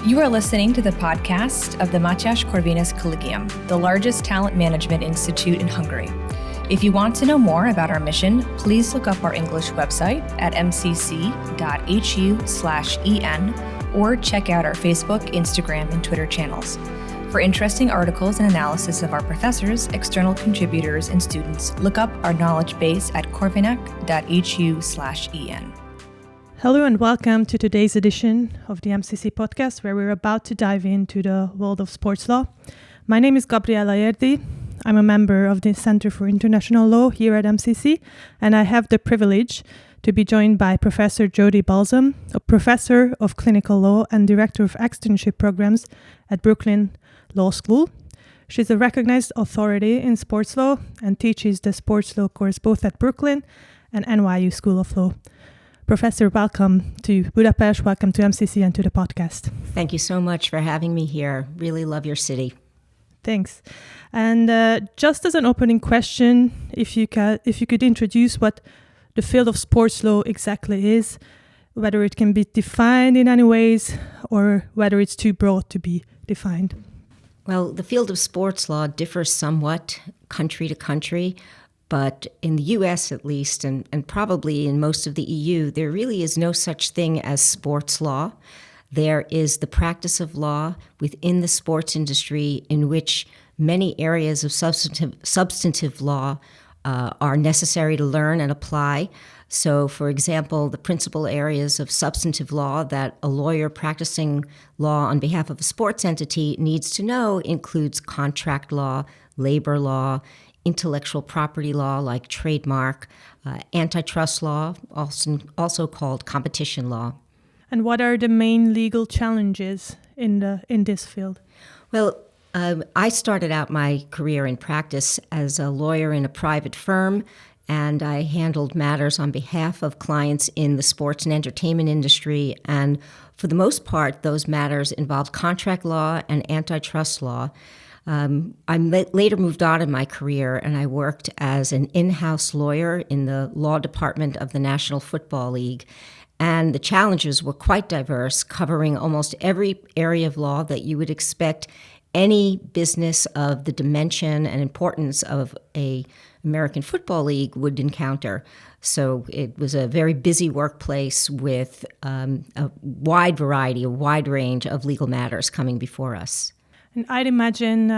You are listening to the podcast of the Mathias Corvinus Collegium, the largest talent management institute in Hungary. If you want to know more about our mission, please look up our English website at mcc.hu/en or check out our Facebook, Instagram, and Twitter channels. For interesting articles and analysis of our professors, external contributors, and students, look up our knowledge base at corvinus.hu/en. Hello and welcome to today's edition of the MCC podcast, where we're about to dive into the world of sports law. My name is Gabriella Érdi. I'm a member of the Center for International Law here at MCC, and I have the privilege to be joined by Professor Jodi Balsam, a professor of clinical law and Director of Externship Programs at Brooklyn Law School. She's a recognized authority in sports law and teaches the sports law course both at Brooklyn and NYU School of Law. Professor, welcome to Budapest, welcome to MCC and to the podcast. Thank you so much for having me here. Really love your city. Thanks. And just as an opening question, if you could introduce what the field of sports law exactly is, whether it can be defined in any ways or whether it's too broad to be defined. Well, the field of sports law differs somewhat country to country. But in the U.S. at least, and probably in most of the EU, there really is no such thing as sports law. There is the practice of law within the sports industry in which many areas of substantive law are necessary to learn and apply. So, for example, the principal areas of substantive law that a lawyer practicing law on behalf of a sports entity needs to know includes contract law, labor law, intellectual property law like trademark, antitrust law, also called competition law. And what are the main legal challenges in this field? Well, I started out my career in practice as a lawyer in a private firm, and I handled matters on behalf of clients in the sports and entertainment industry. And for the most part, those matters involved contract law and antitrust law. I later moved on in my career, and I worked as an in-house lawyer in the law department of the National Football League. And the challenges were quite diverse, covering almost every area of law that you would expect any business of the dimension and importance of an American Football League would encounter. So it was a very busy workplace with a wide variety, a wide range of legal matters coming before us. And I'd imagine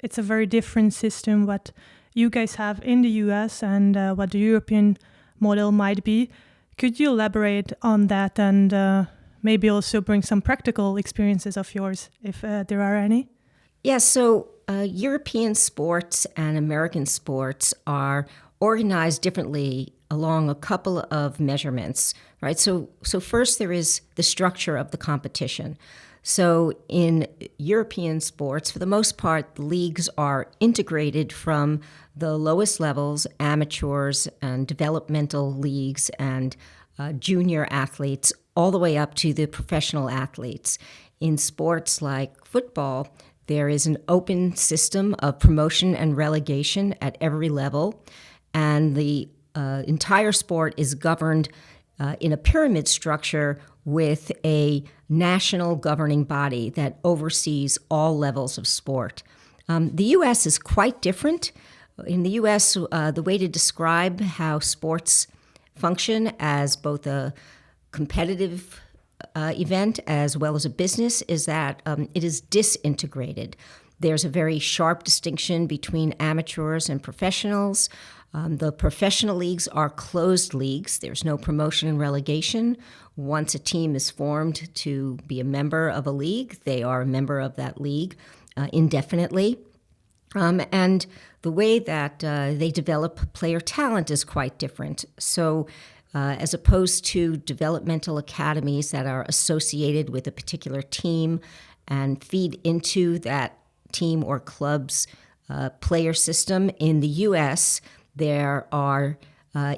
it's a very different system what you guys have in the US and what the European model might be. Could you elaborate on that and maybe also bring some practical experiences of yours, if there are any? Yes, so European sports and American sports are organized differently along a couple of measurements, right? So first there is the structure of the competition. So in European sports, for the most part, the leagues are integrated from the lowest levels, amateurs and developmental leagues and junior athletes, all the way up to the professional athletes. In sports like football, there is an open system of promotion and relegation at every level, and the entire sport is governed in a pyramid structure with a national governing body that oversees all levels of sport. The U.S. is quite different. In the U.S., the way to describe how sports function as both a competitive event as well as a business is that it is disintegrated. There's a very sharp distinction between amateurs and professionals. The professional leagues are closed leagues. There's no promotion and relegation. Once a team is formed to be a member of a league, they are a member of that league indefinitely. And the way that they develop player talent is quite different. So as opposed to developmental academies that are associated with a particular team and feed into that team or club's player system, in the U.S., there are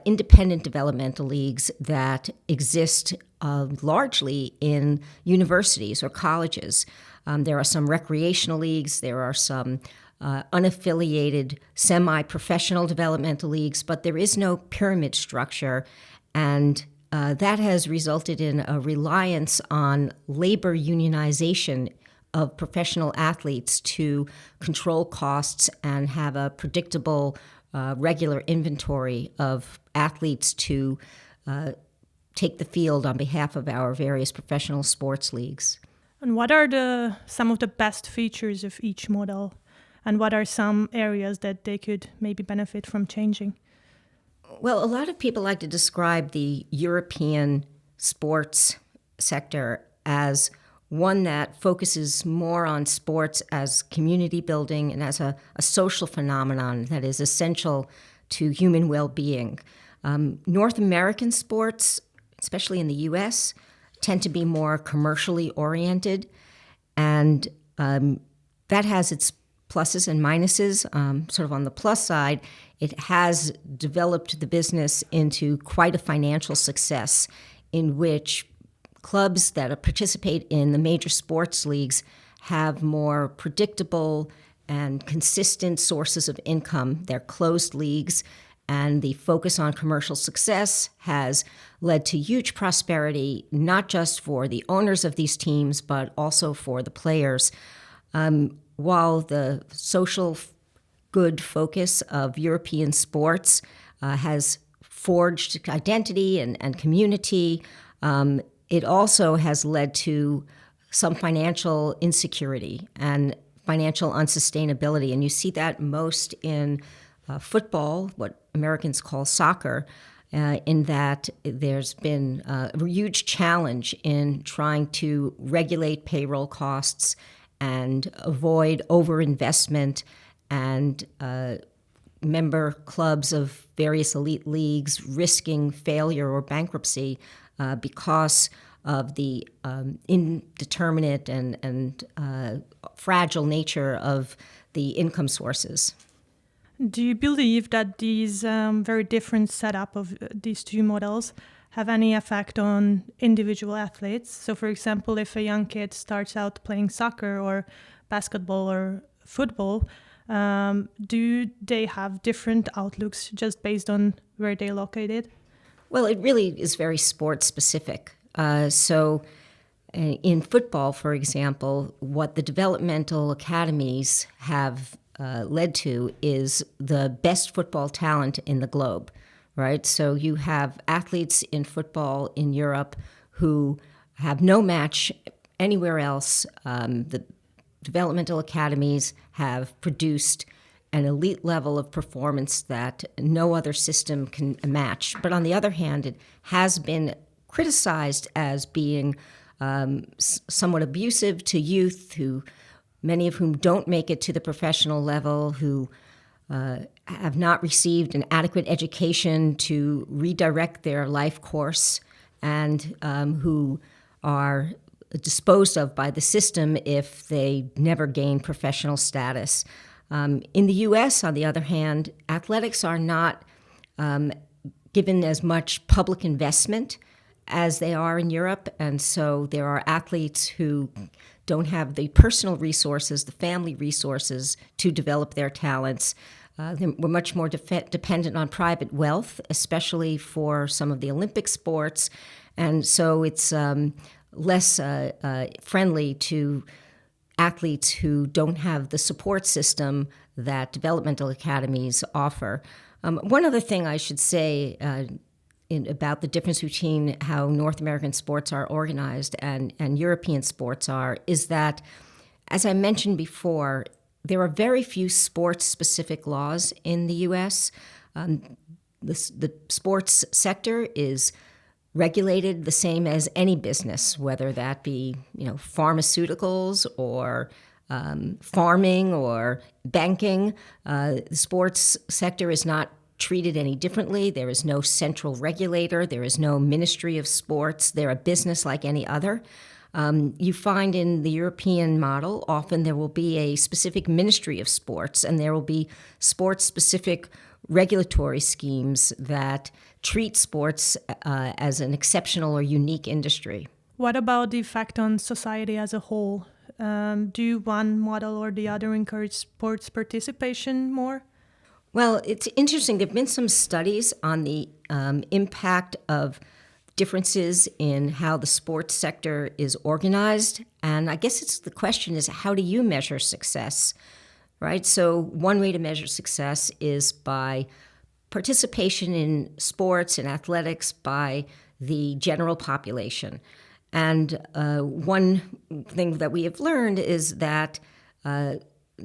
independent developmental leagues that exist largely in universities or colleges. There are some recreational leagues, there are some unaffiliated semi-professional developmental leagues, but there is no pyramid structure, and that has resulted in a reliance on labor unionization of professional athletes to control costs and have a predictable, regular inventory of athletes to take the field on behalf of our various professional sports leagues. And what are some of the best features of each model? And what are some areas that they could maybe benefit from changing? Well, a lot of people like to describe the European sports sector as one that focuses more on sports as community building and as a social phenomenon that is essential to human well-being. North American sports, especially in the U.S., tend to be more commercially oriented, and that has its pluses and minuses. Sort of on the plus side, it has developed the business into quite a financial success in which clubs that participate in the major sports leagues have more predictable and consistent sources of income. They're closed leagues, and the focus on commercial success has led to huge prosperity, not just for the owners of these teams, but also for the players. While the social good focus of European sports has forged identity and community, it also has led to some financial insecurity and financial unsustainability. And you see that most in football, what Americans call soccer, in that there's been a huge challenge in trying to regulate payroll costs and avoid overinvestment, and member clubs of various elite leagues risking failure or bankruptcy because of the indeterminate and fragile nature of the income sources. Do you believe that these very different setup of these two models have any effect on individual athletes? So, for example, if a young kid starts out playing soccer or basketball or football, do they have different outlooks just based on where they're located? Well, it really is very sports specific. So in football, for example, what the developmental academies have led to is the best football talent in the globe, right? So you have athletes in football in Europe who have no match anywhere else. The developmental academies have produced an elite level of performance that no other system can match. But on the other hand, it has been criticized as being somewhat abusive to youth, many of whom don't make it to the professional level, who have not received an adequate education to redirect their life course, and who are disposed of by the system if they never gain professional status. In the U.S., on the other hand, athletics are not given as much public investment as they are in Europe, and so there are athletes who don't have the personal resources, the family resources to develop their talents. We're much more dependent on private wealth, especially for some of the Olympic sports, and so it's less friendly to athletes who don't have the support system that developmental academies offer. One other thing I should say about the difference between how North American sports are organized and European sports are is that, as I mentioned before, there are very few sports-specific laws in the U.S. The sports sector is regulated the same as any business, whether that be pharmaceuticals or farming or banking. The sports sector is not treated any differently. There is no central regulator. There is no Ministry of Sports. They're a business like any other. You find in the European model, often there will be a specific Ministry of Sports, and there will be sports-specific regulatory schemes that treat sports as an exceptional or unique industry. What about the effect on society as a whole? Do one model or the other encourage sports participation more? Well, it's interesting. There have been some studies on the impact of differences in how the sports sector is organized. And I guess the question is, how do you measure success, right? So one way to measure success is by participation in sports and athletics by the general population. And one thing that we have learned is that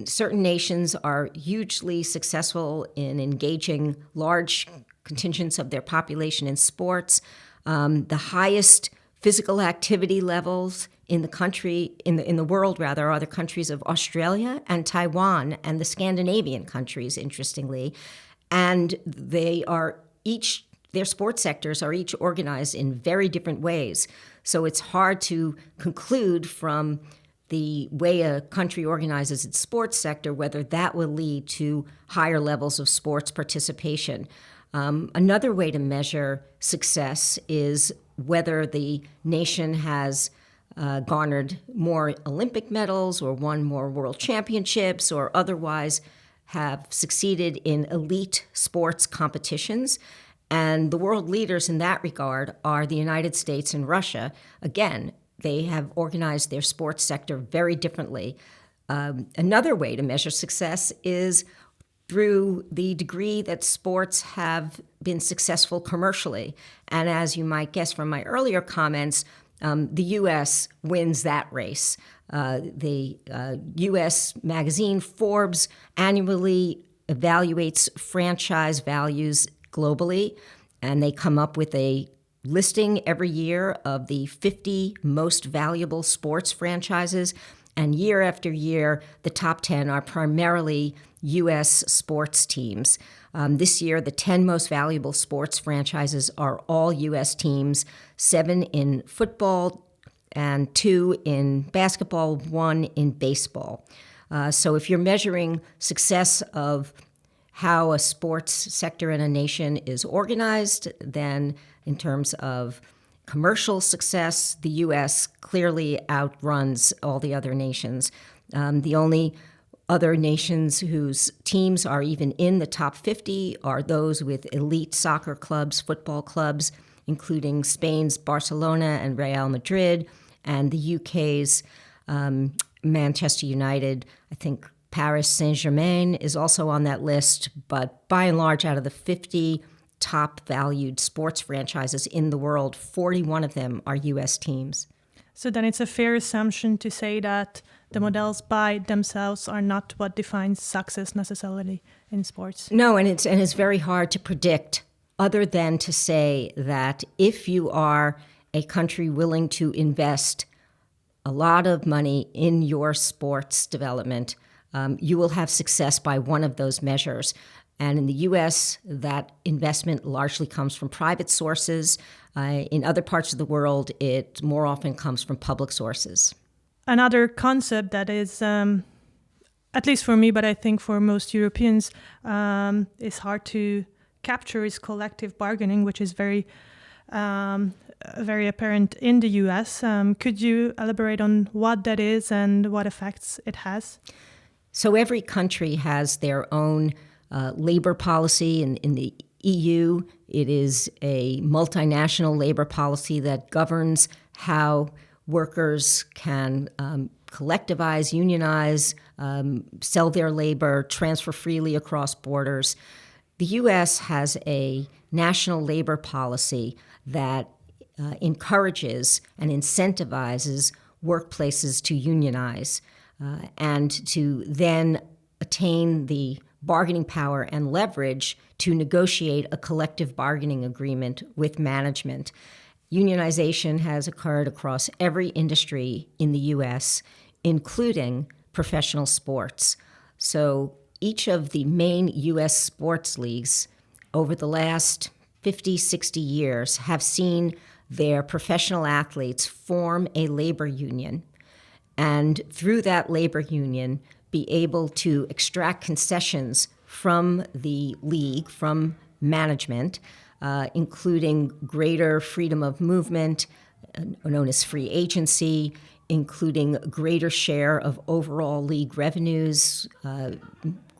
certain nations are hugely successful in engaging large contingents of their population in sports. The highest physical activity levels in the world rather, are the countries of Australia and Taiwan and the Scandinavian countries, interestingly. And their sports sectors are each organized in very different ways. So it's hard to conclude from the way a country organizes its sports sector whether that will lead to higher levels of sports participation. Another way to measure success is whether the nation has garnered more Olympic medals or won more world championships or otherwise have succeeded in elite sports competitions. And the world leaders in that regard are the United States and Russia. Again, they have organized their sports sector very differently. Another way to measure success is through the degree that sports have been successful commercially. And as you might guess from my earlier comments, the U.S. wins that race. The U.S. magazine Forbes annually evaluates franchise values globally, and they come up with a listing every year of the 50 most valuable sports franchises. And year after year, the top 10 are primarily U.S. sports teams. This year, the 10 most valuable sports franchises are all U.S. teams, 7 in football and 2 in basketball, 1 in baseball. So if you're measuring success of how a sports sector in a nation is organized, then in terms of commercial success, the U.S. clearly outruns all the other nations. The only other nations whose teams are even in the top 50 are those with elite soccer clubs, football clubs, including Spain's Barcelona and Real Madrid, and the UK's Manchester United. I think Paris Saint-Germain is also on that list, but by and large, out of the 50 top valued sports franchises in the world, 41 of them are U.S. teams. So then it's a fair assumption to say that the models by themselves are not what defines success necessarily in sports. No, and it's very hard to predict, other than to say that if you are a country willing to invest a lot of money in your sports development, you will have success by one of those measures. And in the U.S., that investment largely comes from private sources. In other parts of the world, it more often comes from public sources. Another concept that is, at least for me, but I think for most Europeans, is hard to capture is collective bargaining, which is very apparent in the U.S. Could you elaborate on what that is and what effects it has? So every country has their own labor policy. In the EU, it is a multinational labor policy that governs how workers can collectivize, unionize, sell their labor, transfer freely across borders. The U.S. has a national labor policy that encourages and incentivizes workplaces to unionize and to then attain the bargaining power and leverage to negotiate a collective bargaining agreement with management. Unionization has occurred across every industry in the U.S., including professional sports. So each of the main U.S. sports leagues over the last 50, 60 years have seen their professional athletes form a labor union, and through that labor union be able to extract concessions from the league, from management, including greater freedom of movement, known as free agency, including greater share of overall league revenues,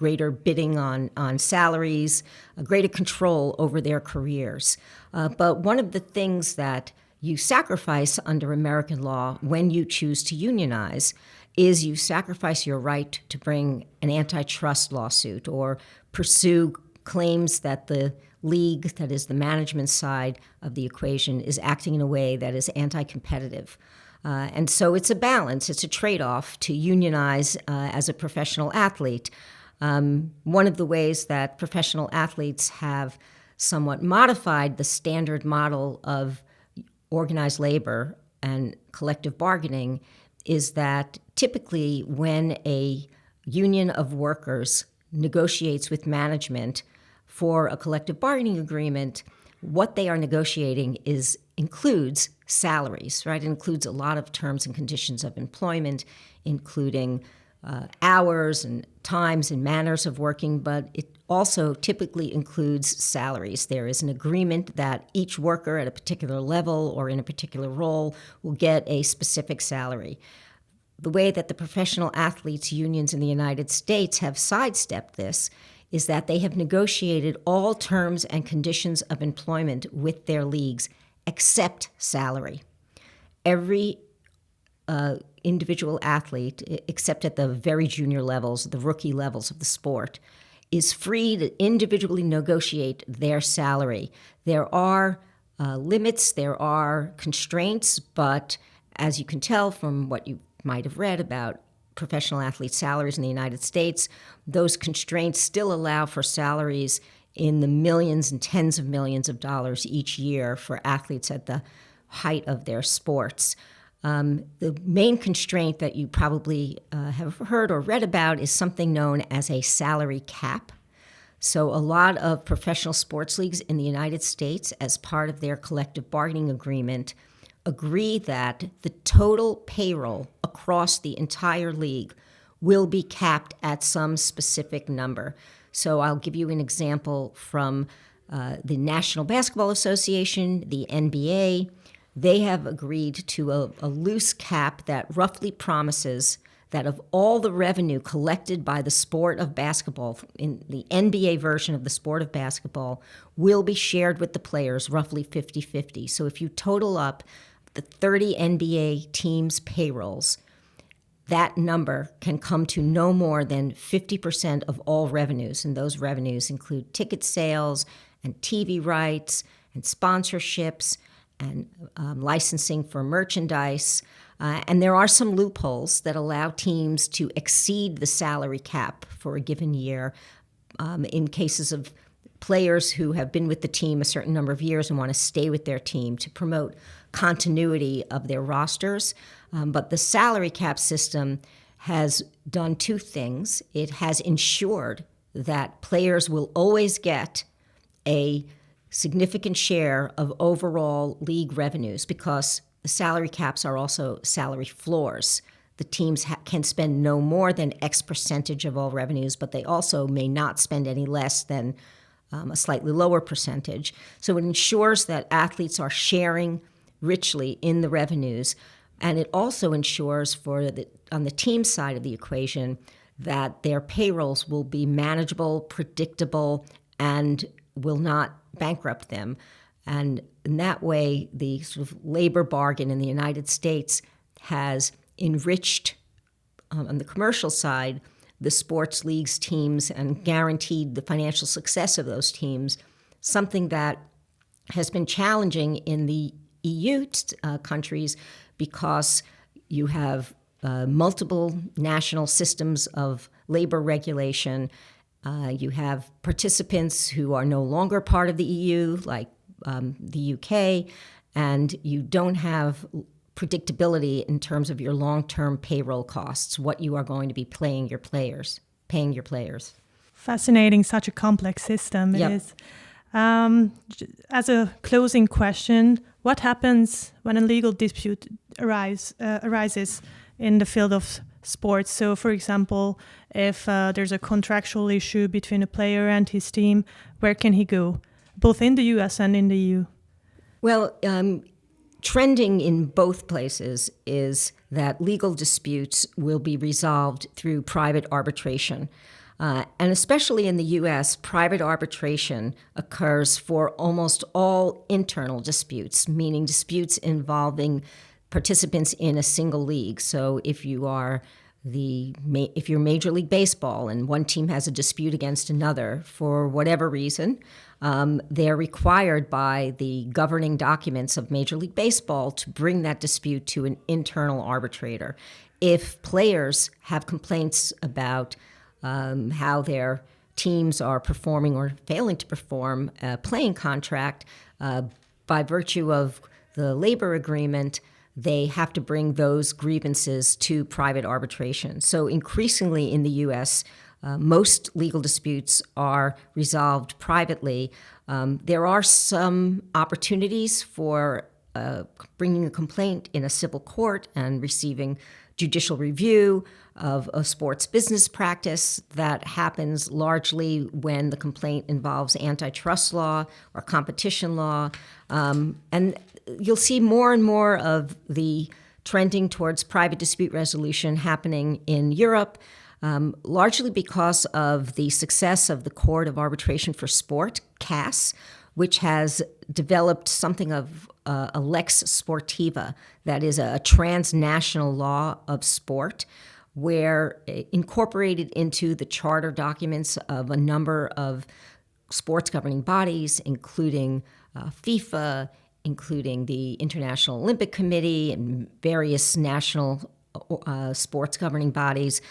greater bidding on salaries, a greater control over their careers. But one of the things that you sacrifice under American law when you choose to unionize is you sacrifice your right to bring an antitrust lawsuit or pursue claims that the league, that is the management side of the equation, is acting in a way that is anti-competitive. And so it's a balance, it's a trade-off to unionize as a professional athlete. One of the ways that professional athletes have somewhat modified the standard model of organized labor and collective bargaining is that typically when a union of workers negotiates with management for a collective bargaining agreement, what they are negotiating includes salaries, right? It includes a lot of terms and conditions of employment, including hours and times and manners of working, but it also typically includes salaries. There is an agreement that each worker at a particular level or in a particular role will get a specific salary. The way that the professional athletes unions in the United States have sidestepped this is that they have negotiated all terms and conditions of employment with their leagues except salary. Every individual athlete, except at the very junior levels, the rookie levels of the sport, is free to individually negotiate their salary. There are limits, there are constraints, but as you can tell from what you might have read about professional athlete salaries in the United States, those constraints still allow for salaries in the millions and tens of millions of dollars each year for athletes at the height of their sports. The main constraint that you probably have heard or read about is something known as a salary cap. So a lot of professional sports leagues in the United States, as part of their collective bargaining agreement, agree that the total payroll across the entire league will be capped at some specific number. So I'll give you an example from the National Basketball Association, the NBA. They have agreed to a loose cap that roughly promises that of all the revenue collected by the sport of basketball, in the NBA version of the sport of basketball, will be shared with the players roughly 50-50. So if you total up the 30 NBA teams' payrolls, that number can come to no more than 50% of all revenues, and those revenues include ticket sales and TV rights and sponsorships and licensing for merchandise. And there are some loopholes that allow teams to exceed the salary cap for a given year in cases of players who have been with the team a certain number of years and want to stay with their team to promote continuity of their rosters. But the salary cap system has done two things. It has ensured that players will always get a significant share of overall league revenues because the salary caps are also salary floors. The teams can spend no more than X percentage of all revenues, but they also may not spend any less than a slightly lower percentage. So it ensures that athletes are sharing richly in the revenues. And it also ensures on the team side of the equation that their payrolls will be manageable, predictable, and will not bankrupt them. And in that way, the sort of labor bargain in the United States has enriched, on the commercial side, the sports leagues teams and guaranteed the financial success of those teams, something that has been challenging in the EU countries because you have multiple national systems of labor regulation. You have participants who are no longer part of the EU, like the UK, and you don't have predictability in terms of your long-term payroll costs, what you are going to be paying your players. Fascinating, such a complex system it is. As a closing question, what happens when a legal dispute arises in the field of sports? So, for example, if there's a contractual issue between a player and his team, where can he go, both in the US and in the EU? Well, trending in both places is that legal disputes will be resolved through private arbitration. And especially in the U.S., private arbitration occurs for almost all internal disputes, meaning disputes involving participants in a single league. So if you're Major League Baseball and one team has a dispute against another for whatever reason, they're required by the governing documents of Major League Baseball to bring that dispute to an internal arbitrator. If players have complaints about how their teams are performing or failing to perform a playing contract, by virtue of the labor agreement, they have to bring those grievances to private arbitration. So increasingly in the U.S., most legal disputes are resolved privately. There are some opportunities for bringing a complaint in a civil court and receiving judicial review of a sports business practice. That happens largely when the complaint involves antitrust law or competition law. And you'll see more and more of the trending towards private dispute resolution happening in Europe, largely because of the success of the Court of Arbitration for Sport, CAS, which has developed something of a lex sportiva, that is a transnational law of sport, where incorporated into the charter documents of a number of sports governing bodies, including FIFA, including the International Olympic Committee and various national sports governing bodies,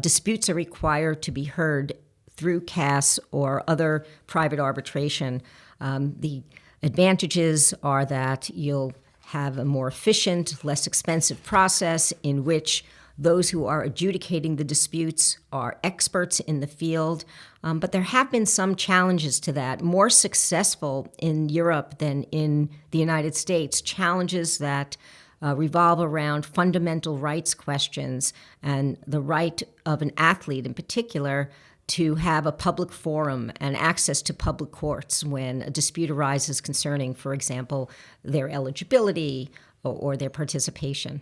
disputes are required to be heard through CAS or other private arbitration. The advantages are that you'll have a more efficient, less expensive process in which those who are adjudicating the disputes are experts in the field. But there have been some challenges to that, more successful in Europe than in the United States, challenges that revolve around fundamental rights questions and the right of an athlete in particular to have a public forum and access to public courts when a dispute arises concerning, for example, their eligibility or their participation.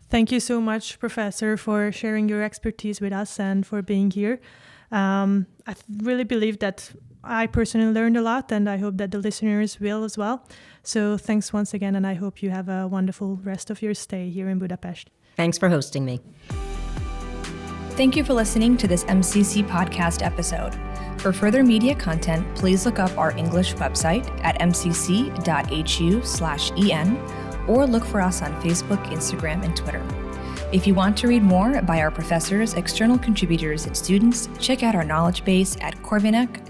Thank you so much, Professor, for sharing your expertise with us and for being here. I really believe that I personally learned a lot, and I hope that the listeners will as well. So thanks once again, and I hope you have a wonderful rest of your stay here in Budapest. Thanks for hosting me. Thank you for listening to this MCC podcast episode. For further media content, please look up our English website at mcc.hu/en or look for us on Facebook, Instagram, and Twitter. If you want to read more by our professors, external contributors, and students, check out our knowledge base at corvinus.hu/en.